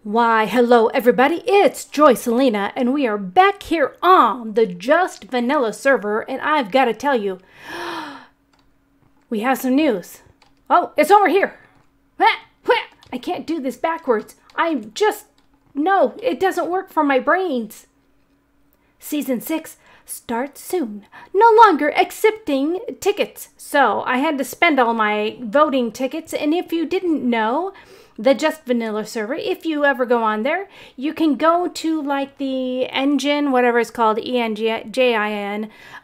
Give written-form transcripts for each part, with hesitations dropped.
Why, hello everybody, it's Joy Selena, and we are back here on the Just Vanilla server, and I've got to tell you, we have some news. Oh, it's over here. I can't do this backwards. No, it doesn't work for my brains. Season 6 starts soon. No longer accepting tickets. So I had to spend all my voting tickets, and if you didn't know, the Just Vanilla server, if you ever go on there, you can go to like the engine, whatever it's called, ENGIN,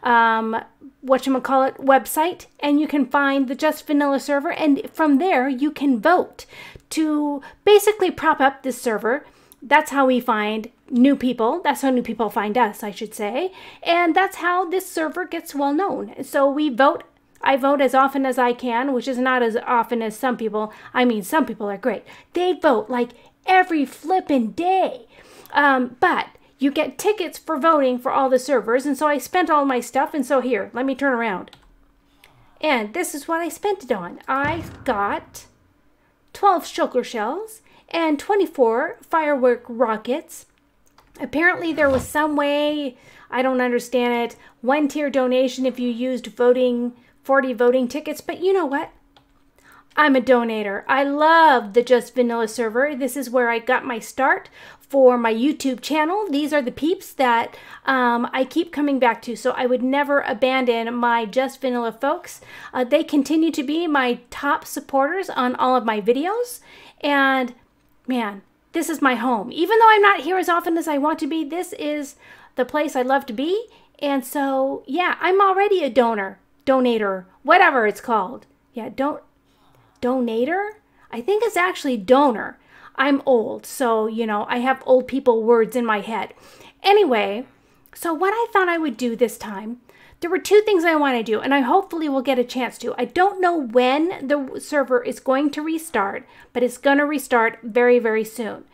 whatchamacallit, website, and you can find the Just Vanilla server, and from there you can vote to basically prop up this server. That's how we find new people. That's how new people find us, I should say. And that's how this server gets well known. So we vote. I vote as often as I can, which is not as often as some people. I mean, some people are great. They vote like every flippin' day. But you get tickets for voting for all the servers. And so I spent all my stuff. And so here, let me turn around. And this is what I spent it on. I got 12 shulker shells and 24 firework rockets. Apparently there was some way, I don't understand it, 1-tier donation if you used 40 voting tickets, but you know what? I'm a donator. I love the Just Vanilla server. This is where I got my start for my YouTube channel. These are the peeps that I keep coming back to, so I would never abandon my Just Vanilla folks. They continue to be my top supporters on all of my videos, and man, this is my home. Even though I'm not here as often as I want to be, this is the place I love to be, and so yeah, I'm already a donator, whatever it's called. Yeah, donator? I think it's actually donor. I'm old, so, you know, I have old people words in my head. Anyway, so what I thought I would do this time, there were two things I want to do, and I hopefully will get a chance to. I don't know when the server is going to restart, but it's going to restart very, very soon.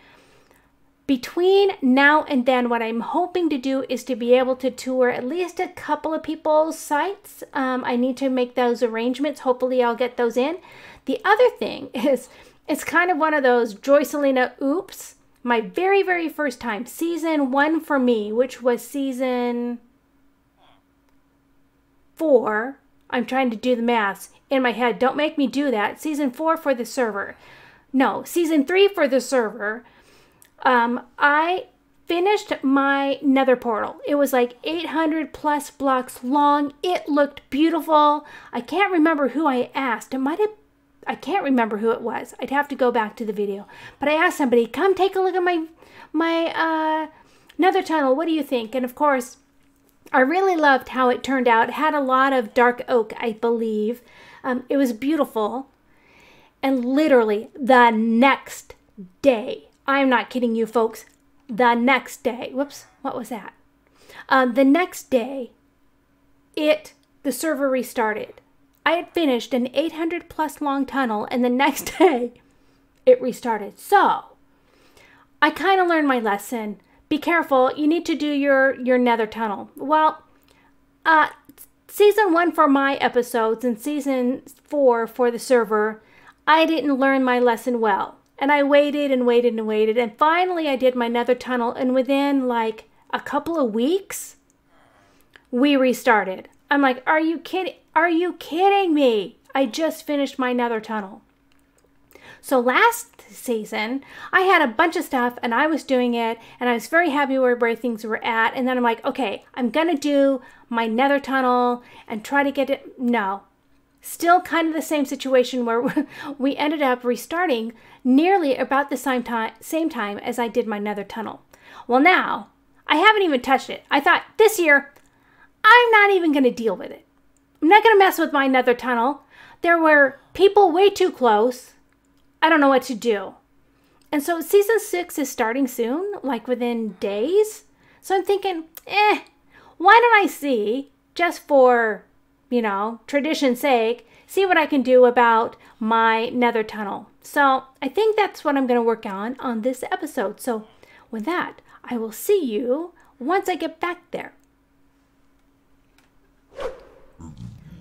Between now and then, what I'm hoping to do is to be able to tour at least a couple of people's sites. I need to make those arrangements. Hopefully I'll get those in. The other thing is, it's kind of one of those Joy Selena oops. My very, very first time. Season 1 for me, which was season 4. I'm trying to do the maths in my head. Don't make me do that. Season 4 for the server. No, season 3 for the server. I finished my Nether portal. It was like 800 plus blocks long. It looked beautiful. I can't remember who I asked. I can't remember who it was. I'd have to go back to the video. But I asked somebody, come take a look at my Nether tunnel. What do you think? And of course, I really loved how it turned out. It had a lot of dark oak, I believe. It was beautiful. And literally the next day, I'm not kidding you folks, the next day, whoops, what was that? The next day, the server restarted. I had finished an 800 plus long tunnel, and the next day, it restarted. So, I kind of learned my lesson. Be careful, you need to do your Nether tunnel. Well, season 1 for my episodes and season 4 for the server, I didn't learn my lesson well. And I waited and waited and waited. And finally I did my Nether tunnel. And within like a couple of weeks, we restarted. I'm like, are you kidding? Are you kidding me? I just finished my Nether tunnel. So last season, I had a bunch of stuff and I was doing it. And I was very happy where things were at. And then I'm like, okay, I'm going to do my Nether tunnel and try to get it. No. Still kind of the same situation where we ended up restarting nearly about the same time as I did my Nether tunnel. Well, now, I haven't even touched it. I thought, this year, I'm not even going to deal with it. I'm not going to mess with my Nether tunnel. There were people way too close. I don't know what to do. And so season 6 is starting soon, like within days. So I'm thinking, why don't I see, just for, you know, tradition's sake, see what I can do about my Nether tunnel. So I think that's what I'm going to work on this episode. So with that, I will see you once I get back there.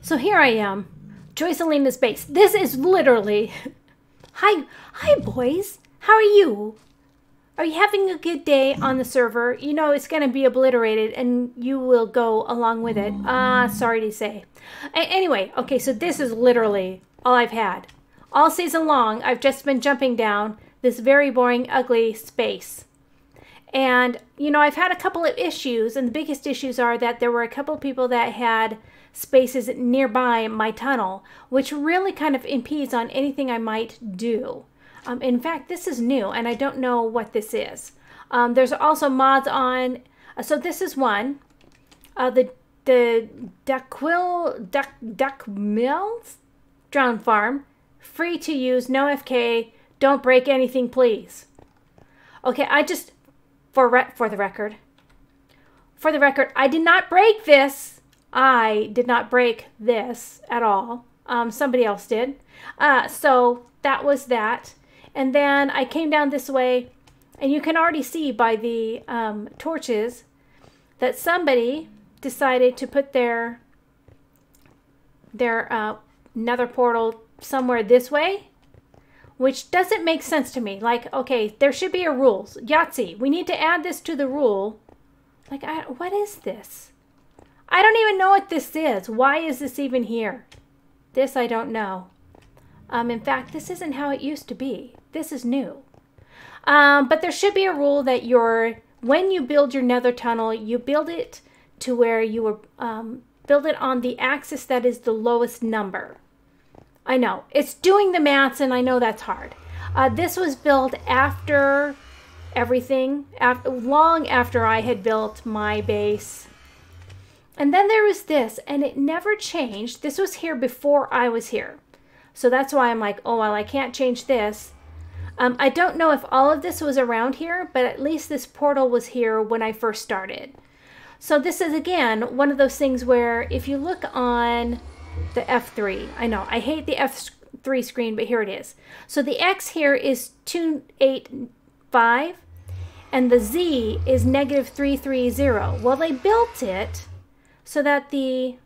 So here I am, Joy Selena's base. This is literally, hi boys, how are you? Are you having a good day on the server? You know it's going to be obliterated and you will go along with it. Sorry to say. Anyway, okay, so this is literally all I've had. All season long, I've just been jumping down this very boring, ugly space. And, you know, I've had a couple of issues, and the biggest issues are that there were a couple of people that had spaces nearby my tunnel, which really kind of impedes on anything I might do. In fact, this is new, and I don't know what this is. There's also mods on, so this is one, the Duck Mills Drown Farm, free to use, no FK, don't break anything, please. Okay, I just, for the record, I did not break this. I did not break this at all. Somebody else did. So that was that. And then I came down this way, and you can already see by the torches that somebody decided to put their nether portal somewhere this way, which doesn't make sense to me. Like, okay, there should be a rule. Yahtzee, we need to add this to the rule. Like, what is this? I don't even know what this is. Why is this even here? This I don't know. In fact, this isn't how it used to be. This is new. But there should be a rule that when you build your nether tunnel, you build it to where you build it on the axis that is the lowest number. I know, it's doing the maths, and I know that's hard. This was built after everything, long after I had built my base. And then there was this, and it never changed. This was here before I was here. So that's why I'm like, oh, well, I can't change this. I don't know if all of this was around here, but at least this portal was here when I first started. So this is, again, one of those things where if you look on the F3, I know, I hate the F3 screen, but here it is. So the X here is 285, and the Z is -330. Well, they built it so that the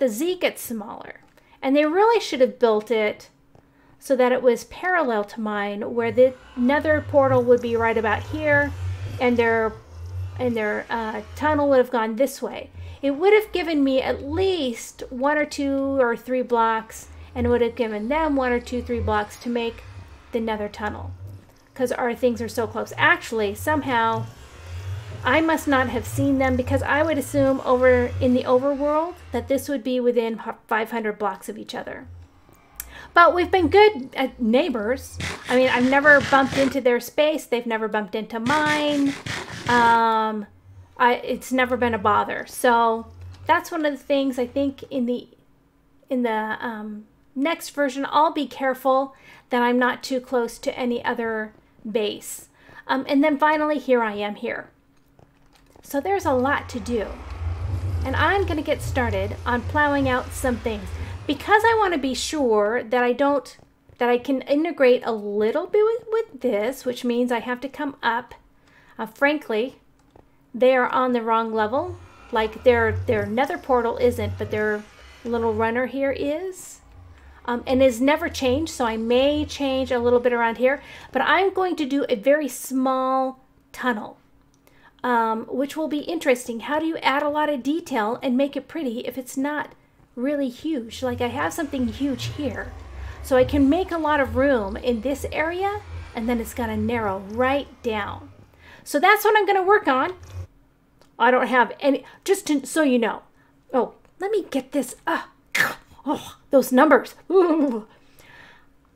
Z gets smaller. And they really should have built it so that it was parallel to mine, where the nether portal would be right about here, and their tunnel would have gone this way. It would have given me at least 1 or 2 or 3 blocks, and it would have given them 1 or 2, 3 blocks to make the nether tunnel, because our things are so close. Actually, somehow, I must not have seen them, because I would assume over in the overworld that this would be within 500 blocks of each other. But we've been good neighbors. I mean, I've never bumped into their space. They've never bumped into mine. It's never been a bother. So that's one of the things I think in the next version, I'll be careful that I'm not too close to any other base. And then finally, here I am here. So there's a lot to do. And I'm going to get started on plowing out some things, because I want to be sure that I can integrate a little bit with this, which means I have to come up. Frankly, they are on the wrong level. Like their nether portal isn't, but their little runner here is. And is never changed, so I may change a little bit around here. But I'm going to do a very small tunnel, which will be interesting. How do you add a lot of detail and make it pretty if it's not really huge? Like I have something huge here, so I can make a lot of room in this area, and then it's gonna narrow right down. So that's what I'm gonna work on. I don't have any, so you know. Oh, let me get this. Oh, those numbers. Ooh.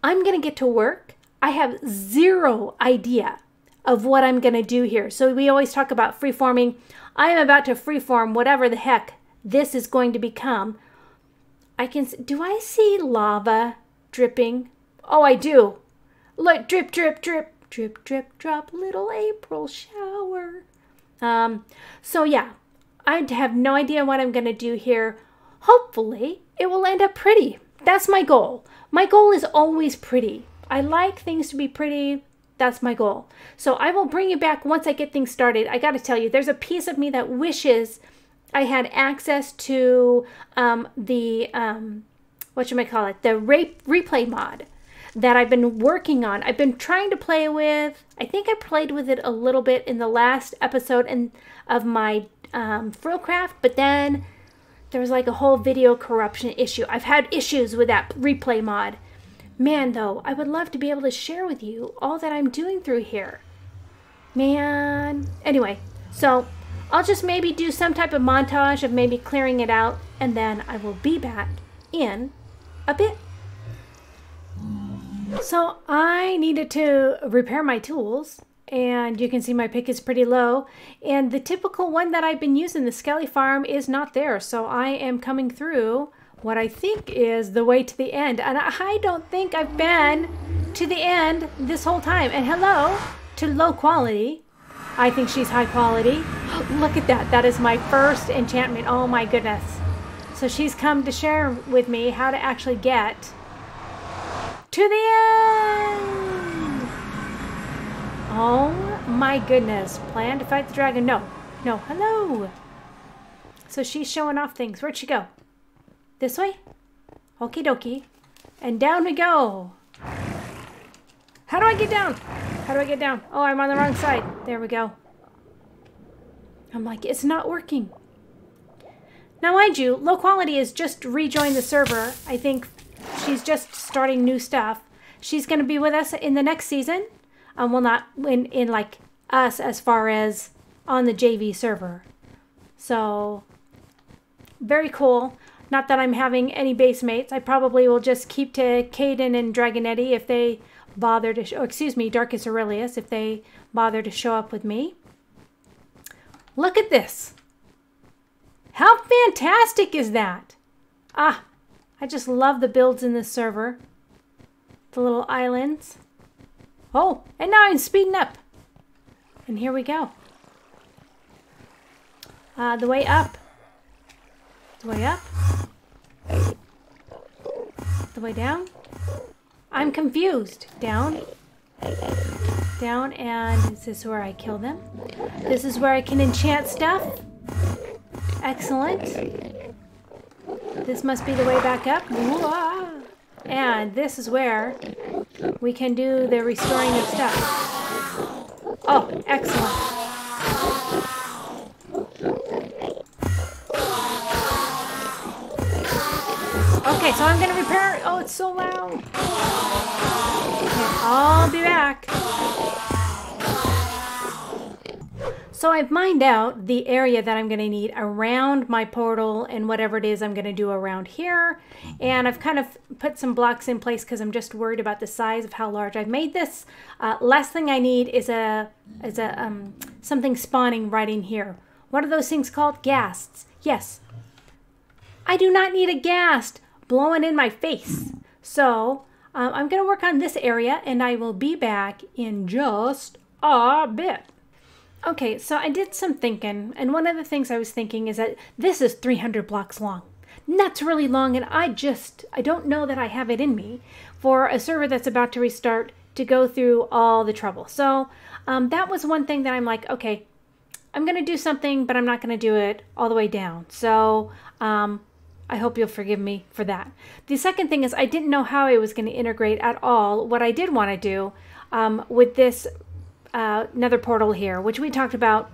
I'm gonna get to work. I have zero idea of what I'm gonna do here. So we always talk about freeforming. I am about to freeform whatever the heck this is going to become. Do I see lava dripping? Oh, I do. Look, drip, drip, drip, drip, drip, drop, little April shower. So yeah, I have no idea what I'm going to do here. Hopefully, it will end up pretty. That's my goal. My goal is always pretty. I like things to be pretty. That's my goal. So I will bring you back once I get things started. I got to tell you, there's a piece of me that wishes I had access to the replay mod. that I've been working on. I've been trying to play with. I think I played with it a little bit in the last episode of my Frillcraft, but then there was like a whole video corruption issue. I've had issues with that replay mod. Man, though, I would love to be able to share with you all that I'm doing through here. Man. Anyway, so I'll just maybe do some type of montage of maybe clearing it out, and then I will be back in a bit. So I needed to repair my tools, and you can see my pick is pretty low, and the typical one that I've been using, the Skelly Farm, is not there. So I am coming through what I think is the way to the end, and I don't think I've been to the end this whole time. And hello to low quality. I think she's high quality. Look at that. That is my first enchantment. Oh my goodness. So she's come to share with me how to actually get to the end. Oh my goodness. Plan to fight the dragon. No. No. Hello. So she's showing off things. Where'd she go? This way? Okie dokie. And down we go. How do I get down? How do I get down? Oh, I'm on the wrong side. There we go. I'm like, it's not working. Now, mind you, low quality has just rejoined the server. I think she's just starting new stuff. She's going to be with us in the next season. Well, not in like us as far as on the JV server. So, very cool. Not that I'm having any base mates. I probably will just keep to Caden and Dragonetti if they bother to show, excuse me, Darkus Aurelius, if they bother to show up with me. Look at this. How fantastic is that? Ah, I just love the builds in this server. The little islands. Oh, and now I'm speeding up. And here we go. The way up. The way up. The way down. I'm confused. Down. Down, and is this where I kill them? This is where I can enchant stuff. Excellent. This must be the way back up. Whoa. And this is where we can do the restoring of stuff. Oh, excellent. Okay, so I'm going to repair. Oh, it's so loud. Okay, I'll be back. So I've mined out the area that I'm going to need around my portal and whatever it is I'm going to do around here. And I've kind of put some blocks in place because I'm just worried about the size of how large I've made this. Last thing I need is something spawning right in here. What are those things called? Ghasts. Yes. I do not need a ghast blowing in my face. So I'm going to work on this area, and I will be back in just a bit. Okay, so I did some thinking, and one of the things I was thinking is that this is 300 blocks long. And that's really long, and I don't know that I have it in me for a server that's about to restart to go through all the trouble. So that was one thing that I'm like, okay, I'm going to do something, but I'm not going to do it all the way down. So I hope you'll forgive me for that. The second thing is I didn't know how I was going to integrate at all what I did want to do with this Nether portal here, which we talked about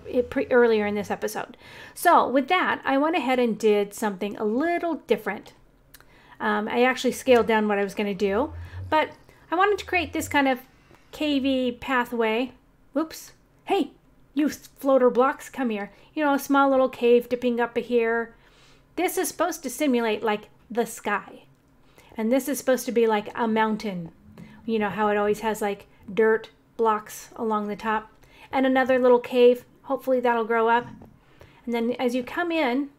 earlier in this episode. So with that, I went ahead and did something a little different. I actually scaled down what I was going to do, but I wanted to create this kind of cavey pathway. Whoops. Hey, you floater blocks, come here. You know, a small little cave dipping up here. This is supposed to simulate like the sky. And this is supposed to be like a mountain. You know how it always has like dirt blocks along the top. And another little cave. Hopefully that'll grow up. And then as you come in,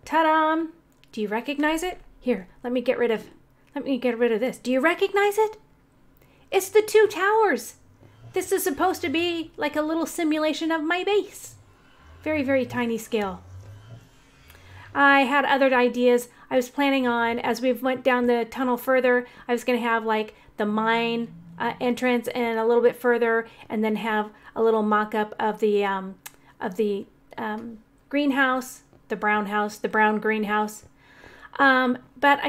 ta-da! Do you recognize it? Here, let me get rid of this. Do you recognize it? It's the two towers. This is supposed to be like a little simulation of my base. Very, very tiny scale. I had other ideas. I was planning on, as we went down the tunnel further, I was going to have like the mine entrance and a little bit further, and then have a little mock-up of the greenhouse, the brown greenhouse. But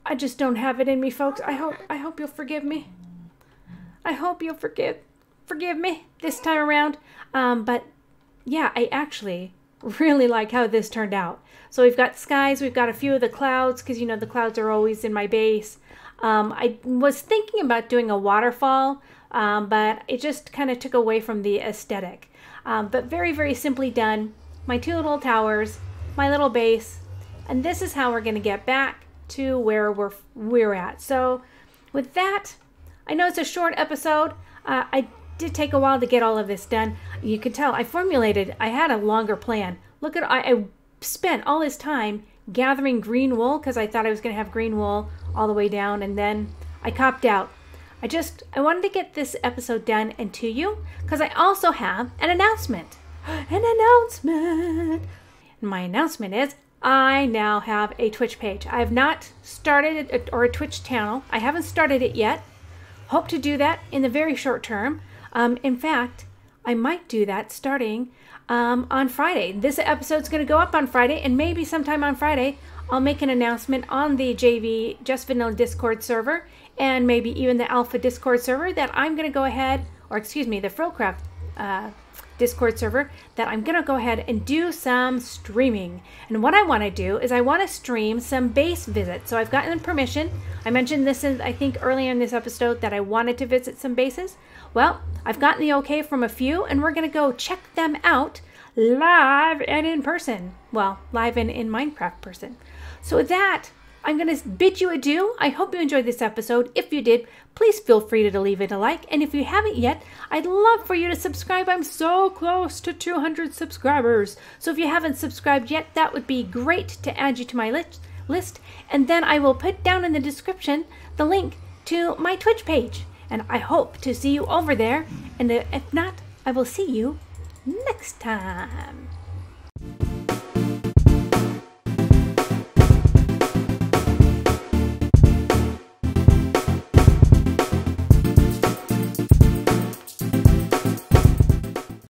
I just don't have it in me, folks. I hope you'll forgive me. I hope you'll forgive me this time around. But yeah, I actually really like how this turned out. So we've got skies, we've got a few of the clouds, because you know the clouds are always in my base. I was thinking about doing a waterfall, but it just kind of took away from the aesthetic. But very, very simply done. My two little towers, my little base, and this is how we're going to get back to where we're at. So with that, I know it's a short episode. I did take a while to get all of this done. You can tell I had a longer plan. Look at, I spent all this time gathering green wool because I thought I was going to have green wool all the way down, and then I copped out. I wanted to get this episode done and to you because I also have an announcement. An announcement. And my announcement is I now have a Twitch page. I have not started it, or a Twitch channel. I haven't started it yet. Hope to do that in the very short term. In fact, I might do that starting on Friday. This episode's going to go up on Friday, and maybe sometime on Friday I'll make an announcement on the JV Just Vanilla Discord server, and maybe even the Alpha Discord server, that I'm going to go ahead, or excuse me, the Frillcraft Discord server, that I'm going to go ahead and do some streaming. And what I want to do is I want to stream some base visits. So I've gotten permission. I mentioned this I think earlier in this episode that I wanted to visit some bases. Well, I've gotten the okay from a few, and we're going to go check them out live and in person. Well, live and in Minecraft person. So with that, I'm going to bid you adieu. I hope you enjoyed this episode. If you did, please feel free to leave it a like. And if you haven't yet, I'd love for you to subscribe. I'm so close to 200 subscribers. So if you haven't subscribed yet, that would be great to add you to my list. And then I will put down in the description the link to my Twitch page. And I hope to see you over there. And if not, I will see you next time.